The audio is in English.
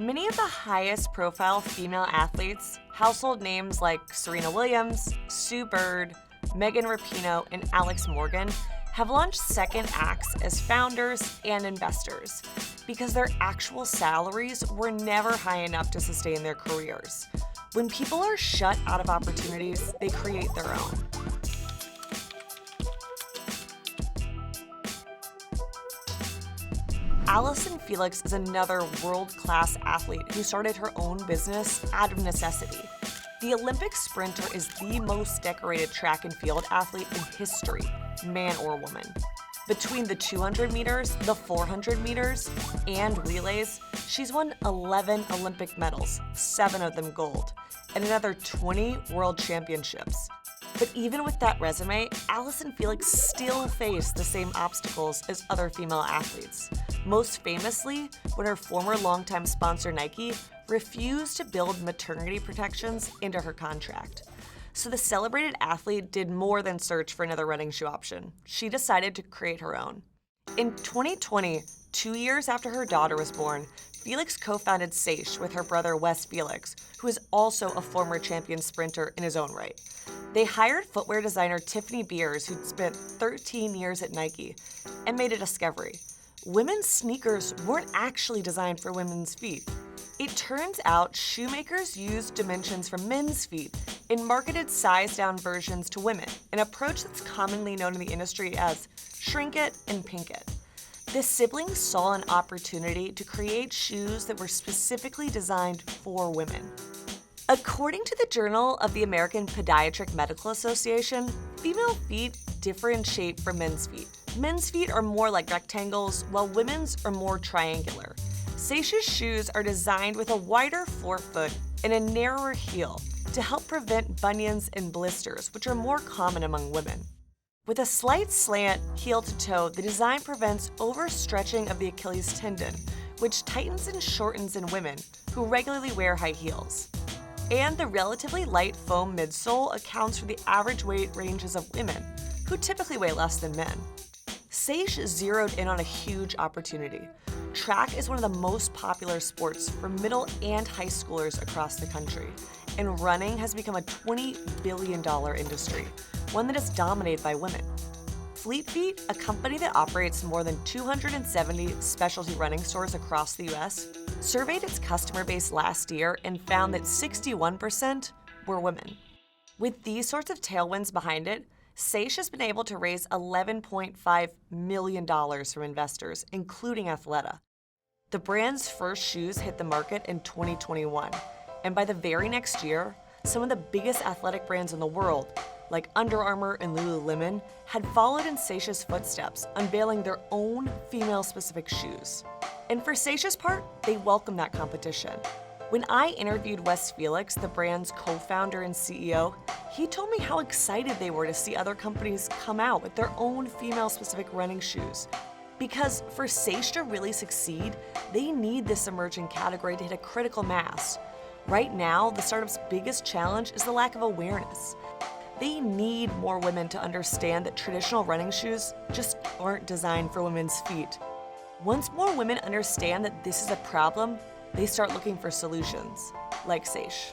Many of the highest profile female athletes, household names like Serena Williams, Sue Bird, Megan Rapinoe, and Alex Morgan, have launched second acts as founders and investors because their actual salaries were never high enough to sustain their careers. When people are shut out of opportunities, they create their own. Allyson Felix is another world-class athlete who started her own business out of necessity. The Olympic sprinter is the most decorated track and field athlete in history, man or woman. Between the 200 meters, the 400 meters, and relays, she's won 11 Olympic medals, 7 of them gold, and another 20 world championships. But even with that resume, Allyson Felix still faced the same obstacles as other female athletes. Most famously, when her former longtime sponsor Nike refused to build maternity protections into her contract. So the celebrated athlete did more than search for another running shoe option. She decided to create her own. In 2020, 2 years after her daughter was born, Felix co-founded Saysh with her brother Wes Felix, who is also a former champion sprinter in his own right. They hired footwear designer Tiffany Beers, who'd spent 13 years at Nike, and made a discovery. Women's sneakers weren't actually designed for women's feet. It turns out shoemakers used dimensions from men's feet and marketed size-down versions to women, an approach that's commonly known in the industry as shrink it and pink it. The siblings saw an opportunity to create shoes that were specifically designed for women. According to the Journal of the American Pediatric Medical Association, female feet differentiate from men's feet. Men's feet are more like rectangles, while women's are more triangular. Saysh's shoes are designed with a wider forefoot and a narrower heel to help prevent bunions and blisters, which are more common among women. With a slight slant heel to toe, the design prevents overstretching of the Achilles tendon, which tightens and shortens in women who regularly wear high heels. And the relatively light foam midsole accounts for the average weight ranges of women, who typically weigh less than men. Saysh zeroed in on a huge opportunity. Track is one of the most popular sports for middle and high schoolers across the country, and running has become a $20 billion industry, one that is dominated by women. Fleet Feet, a company that operates more than 270 specialty running stores across the US, surveyed its customer base last year and found that 61% were women. With these sorts of tailwinds behind it, Saysh has been able to raise $11.5 million from investors, including Athleta. The brand's first shoes hit the market in 2021, and by the very next year, some of the biggest athletic brands in the world, like Under Armour and Lululemon, had followed in Saysh's footsteps, unveiling their own female-specific shoes. And for Saysh's part, they welcomed that competition. When I interviewed Wes Felix, the brand's co-founder and CEO, he told me how excited they were to see other companies come out with their own female-specific running shoes. Because for Saysh to really succeed, they need this emerging category to hit a critical mass. Right now, the startup's biggest challenge is the lack of awareness. They need more women to understand that traditional running shoes just aren't designed for women's feet. Once more women understand that this is a problem, they start looking for solutions, like Saysh.